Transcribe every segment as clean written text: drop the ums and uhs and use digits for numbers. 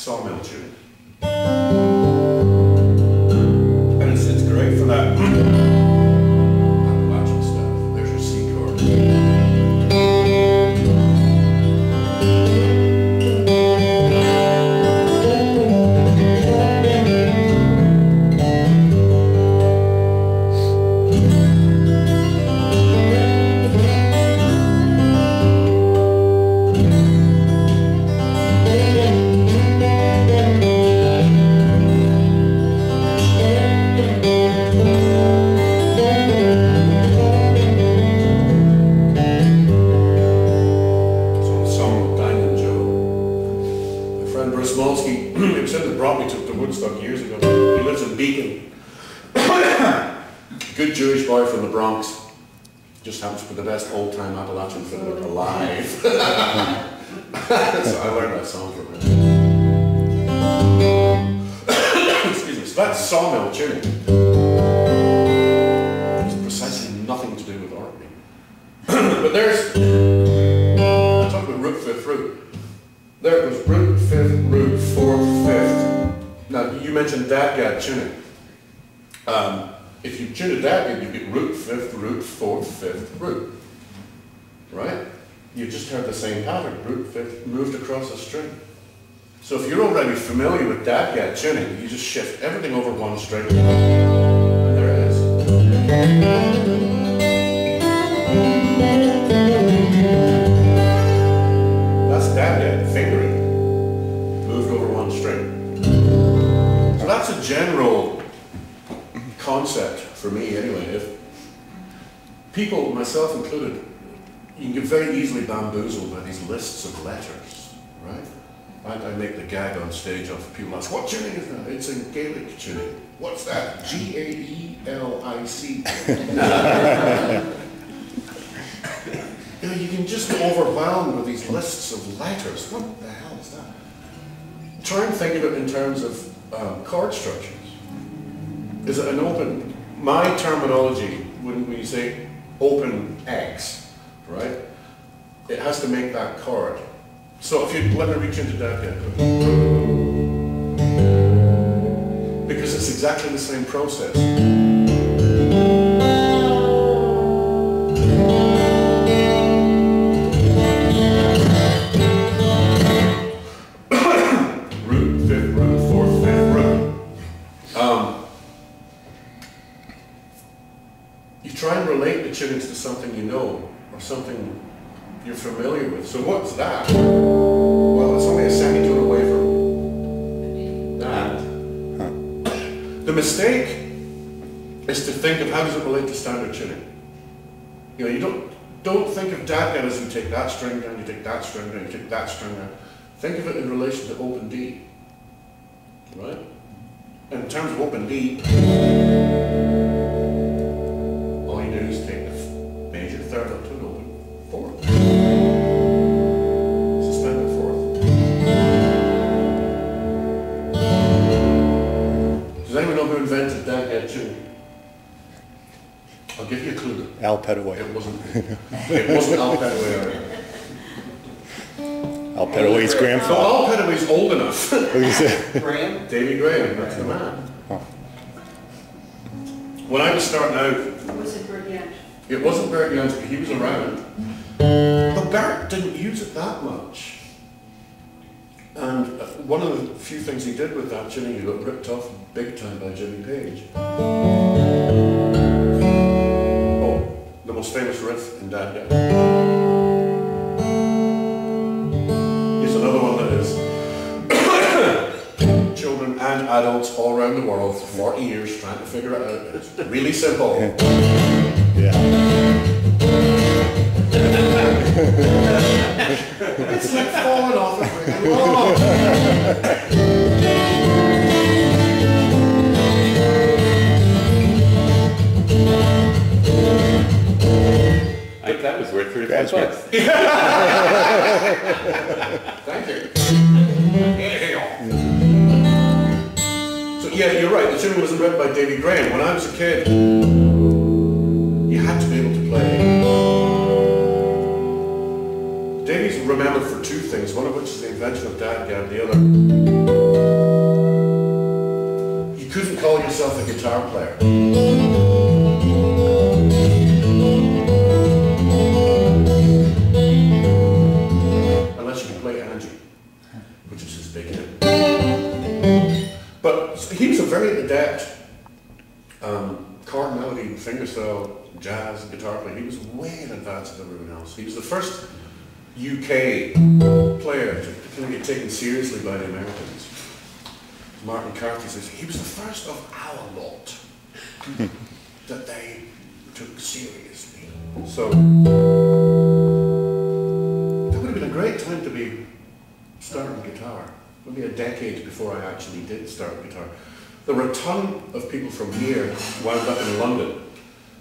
sawmill tuning. And it's great for that Appalachian stuff. There's your C chord. Woodstock years ago. He lives in Beacon. Good Jewish boy from the Bronx. Just happens to be the best old-time Appalachian fiddler alive. So I learned that song from him. Excuse me. So that's sawmill tuning. It's precisely nothing to do with organ. But there's, I talked about root, fifth, root. There goes root, fifth, root, fourth, fifth. Now, you mentioned DADGAD tuning. If you tune a DADGAD, you get root, fifth, root, fourth, fifth, root. Right? You just heard the same pattern, root, fifth, moved across a string. So if you're already familiar with DADGAD tuning, you just shift everything over one string. And there it is. That's DADGAD, fingering, moved over one string. So that's a general concept for me anyway. If people, myself included, you can get very easily bamboozled by these lists of letters, right? I make the gag on stage of people ask, what tuning is that? It's in Gaelic tuning. What's that? G-A-E-L-I-C. You know, you can just be overwhelmed with these lists of letters. What the hell is that? Try and think of it in terms of chord structures. Is it an open, my terminology, when you say open X, right? It has to make that chord. So if you, let me reach into that again. Because it's exactly the same process. Root, fifth, root, fourth, fifth, root. You try and relate the tunings to something you know, or something you're familiar with. So what's that? Well, it's only a semitone away from that. The mistake is to think of how does it relate to standard tuning. You know, you don't think of DADGAD as you take that string down, you take that string down, you take that string down. Think of it in relation to open D, right? And in terms of open D, all you do is take the major third up to an open fourth. Suspended fourth. Does anyone know who invented DADGAD tuning? I'll give you a clue. Al Petteway. It wasn't Al Petteway. Al Petteway's grandfather. So Al Petteway's old enough. What did you say? Graham? Davy Graham, that's the man. Oh. When I was starting out, Was it Bert Yant? it wasn't Bert Yansky, he was around. But Bert didn't use it that much. And one of the few things he did with that tuning, he got ripped off big time by Jimmy Page. Oh, the most famous riff in DADGAD. Here's another one that is children and adults all around the world for 40 years trying to figure it out. It's really simple. Yeah. It's like falling off a freaking log. I think that was worth $35. Thank you. So yeah, you're right, the tuning wasn't written by Davy Graham. When I was a kid, you had to be able to play. Davy's remembered for two things, one of which is the invention of DADGAD, the other yourself a guitar player. Unless you can play Angie, which is his big hit. But he was a very adept chord melody, fingerstyle, jazz guitar player. He was way in advance of everyone else. He was the first UK player to kind of get taken seriously by the Americans. Martin Carthy says he was the first of our lot that they took seriously. So that would have been a great time to be starting guitar. Maybe a decade before I actually did start guitar. There were a ton of people from here wound up in London.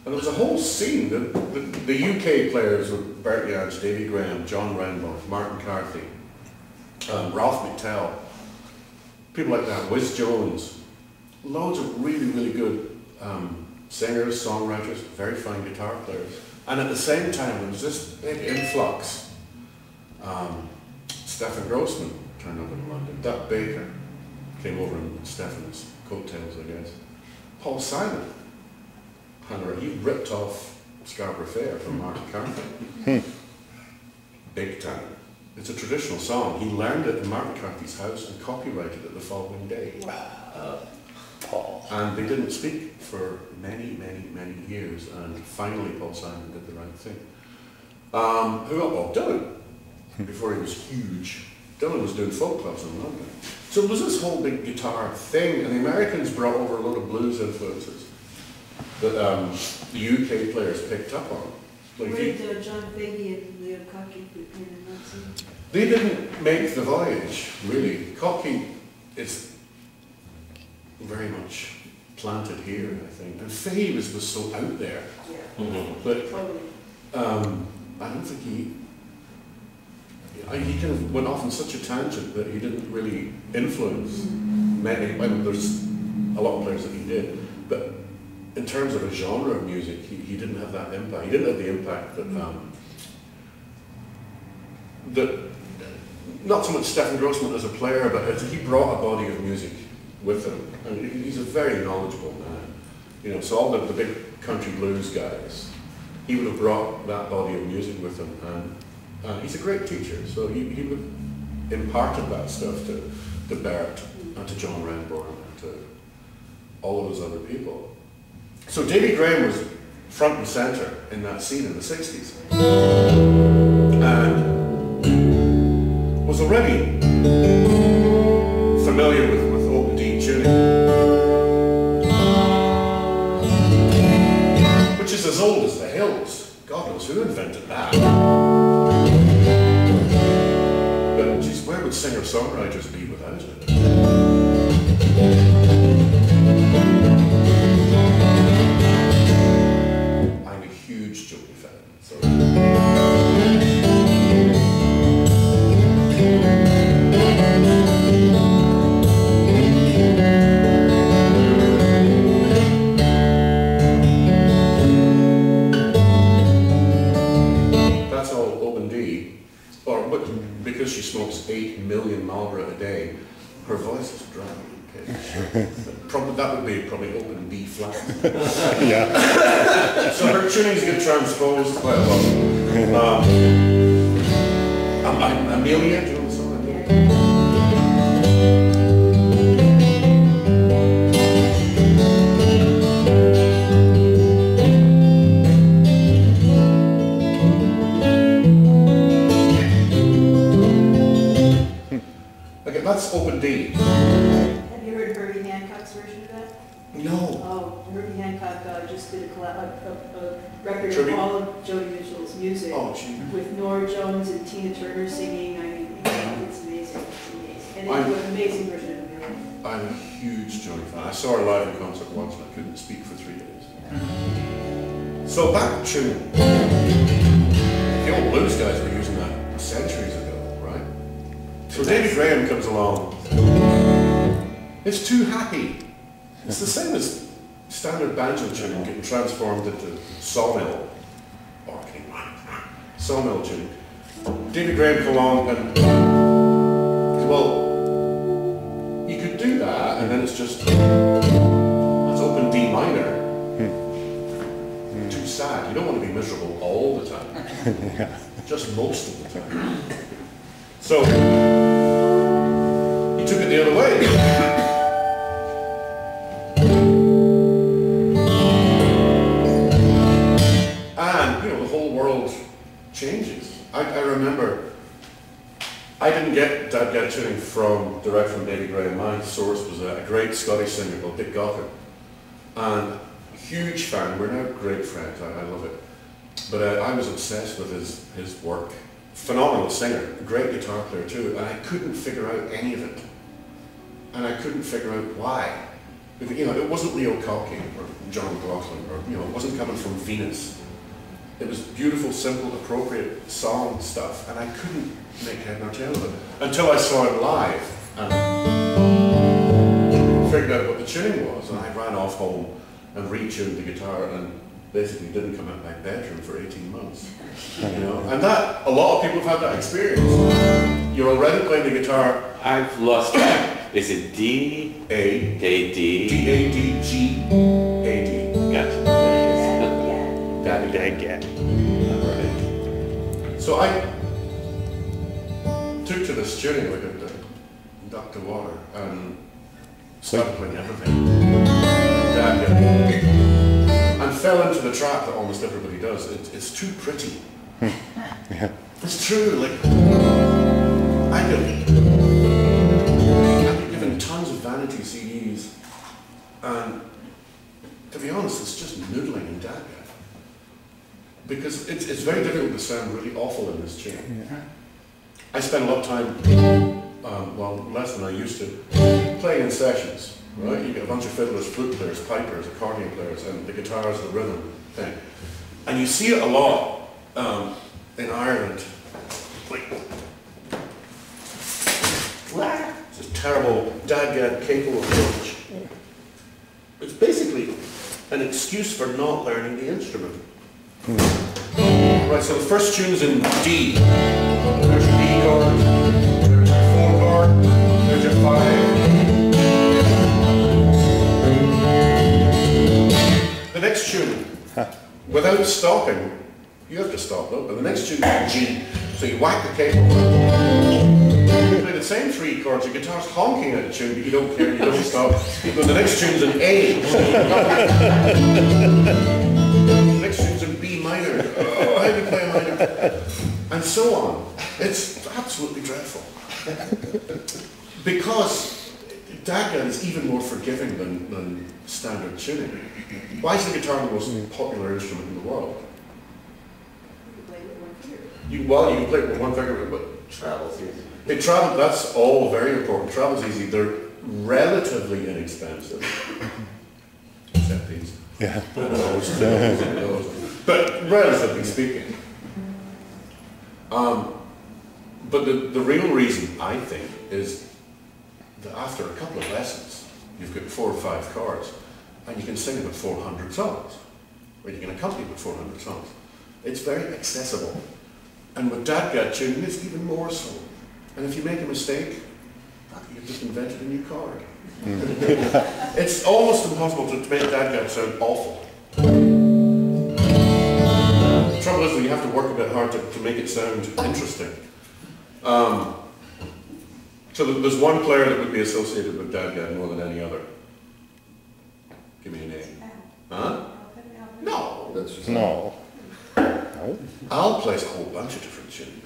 And there was a whole scene. The UK players were Bert Jansch, Davy Graham, John Renbourn, Martin Carthy, Ralph McTell, people like that, Whiz Jones, loads of really, really good singers, songwriters, very fine guitar players. And at the same time, there was this big influx. Stephen Grossman turned up in London. Duck Baker came over in Stephen's coattails, I guess. Paul Simon, he ripped off Scarborough Fair from Martin Carthy. Big time. It's a traditional song. He learned it in Martin Carthy's house and copyrighted it the following day. Paul. And they didn't speak for many, many, many years, and finally Paul Simon did the right thing. Who got Bob Dylan? Before he was huge. Dylan was doing folk clubs in London. So it was this whole big guitar thing, and the Americans brought over a lot of blues influences that the UK players picked up on. Like Where did John Fahey and Leo Cocky put in that scene? they didn't make the voyage, really. Cocky is very much planted here, I think. And Fahey was so out there. Yeah. But Totally. I don't think he kind of went off on such a tangent that he didn't really influence many. I mean, there's a lot of players that he did, but in terms of a genre of music, he didn't have that impact. He didn't have the impact that that not so much Stephen Grossman as a player, but as he brought a body of music with him. And he's a very knowledgeable man. You know, so all the big country blues guys, he would have brought that body of music with him, and he's a great teacher. So he would have imparted that stuff to Bert and to John Renbourn and to all of those other people. So Davy Graham was front and centre in that scene in the 60s. And was already familiar with open D tuning, which is as old as the hills. God knows who invented that. But geez, where would singer-songwriters be without it? I'm a huge Joey fan. So. That's all open D, but because she smokes 8 million Marlboro a day, her voice is dry and pitched. Probably that would be probably open B flat. Yeah. So her tunings get transposed quite a lot. Amelia, do you know the song Amelia? Okay, that's open D. Have you heard Herbie Hancock's version of that? No. Oh, Herbie Hancock just did a record Tribute? of all of Joni Mitchell's music Oh, gee. with Nora Jones and Tina Turner singing. I mean, it's amazing. It's amazing. And I'm- it's an amazing version of Amelia. I'm a huge Johnny fan. I saw her live in concert once and I couldn't speak for 3 days. So back to the old blues guys were using that centuries ago, right? So Davy Graham comes along. It's too happy. It's the same as standard banjo tuning getting transformed into sawmill barking. Sawmill tuning. Davy Graham come along and well, you could do that and then it's just that's sad. You don't want to be miserable all the time. Just most of the time. So, he took it the other way. And, you know, the whole world changes. I remember, I didn't get DADGAD tuning direct from David Gray. My source was a great Scottish singer called Dick Gawker. And huge fan, we're now great friends, I love it. But I was obsessed with his work. Phenomenal singer, great guitar player too, and I couldn't figure out any of it. And I couldn't figure out why. You know, it wasn't Leo Cocky or John McLaughlin, or, you know, it wasn't coming from Venus. It was beautiful, simple, appropriate song stuff, and I couldn't make head nor tail of it until I saw it live and figured out what the tuning was, and I ran off home and retuned the guitar and basically didn't come out of my bedroom for 18 months. You know, and that, a lot of people have had that experience. You're already playing the guitar. I've lost track. Is it D? A. A, D? D, A, D, G, A, D. Gotcha. DADGAD. Right. So I took to this tuning like a duck to water and started playing everything. And fell into the trap that almost everybody does. It's too pretty. Yeah. It's true, like, I get given tons of vanity CDs, and to be honest, it's just noodling in DADGAD. Because it's very difficult to sound really awful in this tune. Yeah. I spend a lot of time, well, less than I used to, playing in sessions. Right? You get a bunch of fiddlers, flute players, pipers, accordion players, and the guitar's the rhythm thing. And you see it a lot in Ireland. Like, it's a terrible DADGAD capable approach. It's basically an excuse for not learning the instrument. Right, so the first tune's in D. There's your D chord, there's your 4 chord, there's your 5. The next tune, without stopping, you have to stop though, but the next tune is G. So you whack the cable. You play the same 3 chords, your guitar's honking at the tune, but you don't care, you don't stop. But the next tune's in A. The next tune's in B minor. Oh, how do you play a minor? And so on. It's absolutely dreadful. Because DADGAD is even more forgiving than standard tuning. Why is the guitar the most popular instrument in the world? You play with one finger. You can play it with one finger, but Travels easy. that's all very important. Travel's easy. They're relatively inexpensive. Except these. Yeah. But relatively speaking. But the real reason, I think, is that after a couple of lessons, you've got 4 or 5 chords, and you can sing about 400 songs, or you can accompany with 400 songs. It's very accessible. And with DADGAD tuning, it's even more so. And if you make a mistake, you've just invented a new chord. It's almost impossible to make DADGAD sound awful. The trouble is that you have to work a bit hard to make it sound interesting. So there's one player that would be associated with DADGAD more than any other. Give me a name. Huh? No. That's just No. No. Al plays a whole bunch of different tunes.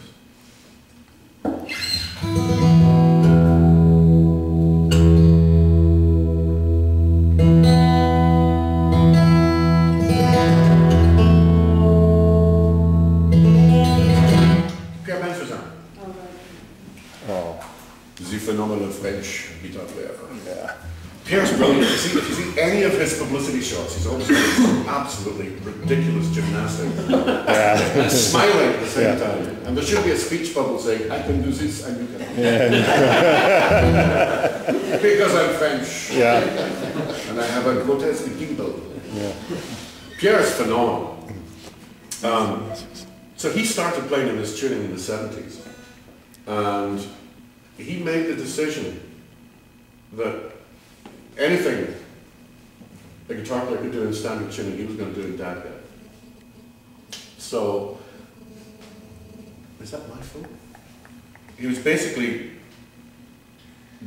Pierre Benfazan. Oh. The phenomenal French guitar player. Yeah. Pierre's brilliant. If you see any of his publicity shots, he's always doing some absolutely ridiculous gymnastics. Yeah. Smiling at the same time. And there should be a speech bubble saying, I can do this and you can. Because I'm French. Yeah. And I have a grotesque gimble. Yeah. Pierre's phenomenal. So he started playing in this tuning in the 70s. And he made the decision that anything a guitar player could do in standard tuning, he was going to do in DADGAD. So, is that my phone? He was basically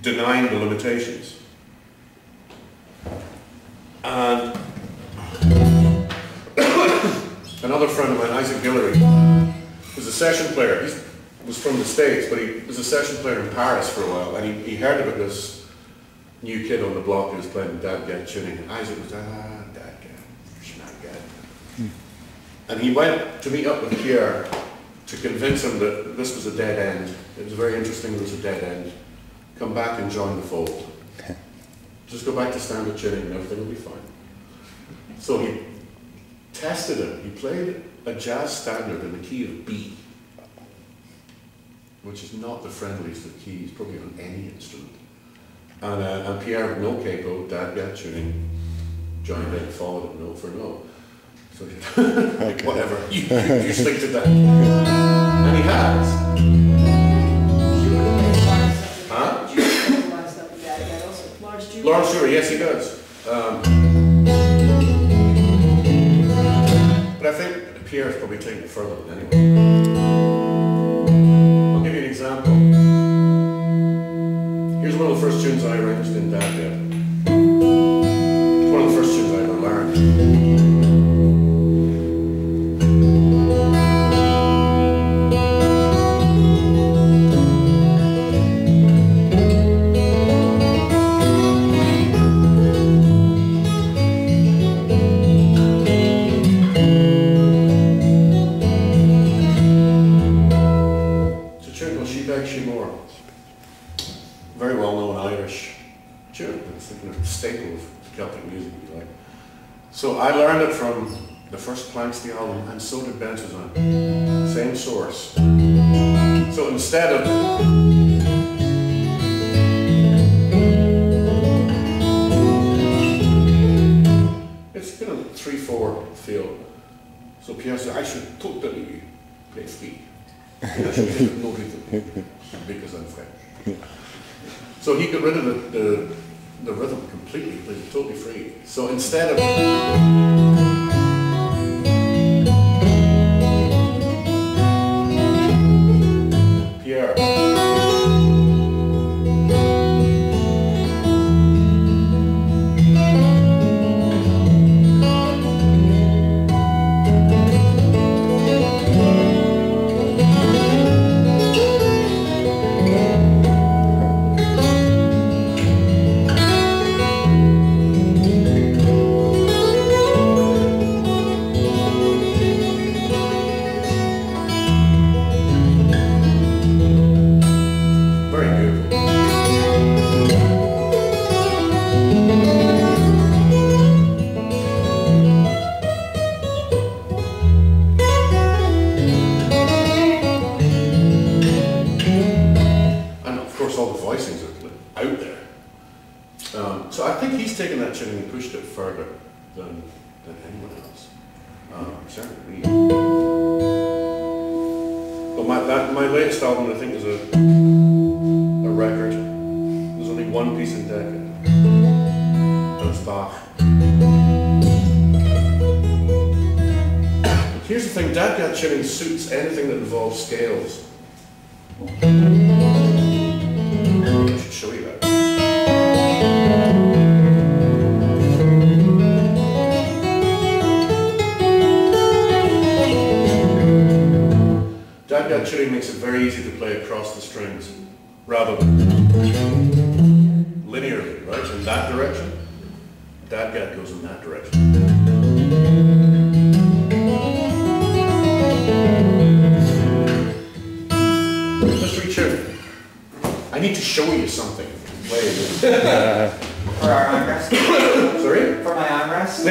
denying the limitations. And another friend of mine, Isaac Guillory, was a session player. He was from the States, but he was a session player in Paris for a while, and he heard about this new kid on the block who was playing DADGAD tuning, and Isaac was DADGAD, schmagad. And he went to meet up with Pierre to convince him that this was a dead end. It was very interesting, it was a dead end. Come back and join the fold. Just go back to standard tuning and everything will be fine. So he tested it. He played a jazz standard in the key of B, which is not the friendliest of keys, probably on any instrument. And Pierre, with no capo, DADGAD tuning, joined in, followed it note for note. So whatever, you stick to that. And he has. Huh? Lawrence Stewart, yes he does. But I think Pierre's probably taken it further than anyone. I'll give you an example. Here's one of the first tunes I arranged in DADGAD. It's one of the first tunes I ever learned. Very well-known Irish tune. It's like a staple of Celtic music, if you like. So I learned it from the first Planksty album, and so did Ben Suzanne. Same source. So instead of it's been a 3/4 feel. So Pierre said, I should totally play free. I should play no rhythm because I'm French. So he got rid of the rhythm completely, but it's totally free. So instead of Pierre, taken that tuning and pushed it further than anyone else. Certainly. But my latest album, I think, is a record. There's only one piece in DADGAD. That's Bach. Here's the thing, DADGAD tuning suits anything that involves scales. I should show you that. DADGAD tuning makes it very easy to play across the strings, rather than linearly, right? In that direction. DADGAD goes in that direction. Let's retune. I need to show you something. For our armrest? Sorry? For my armrest?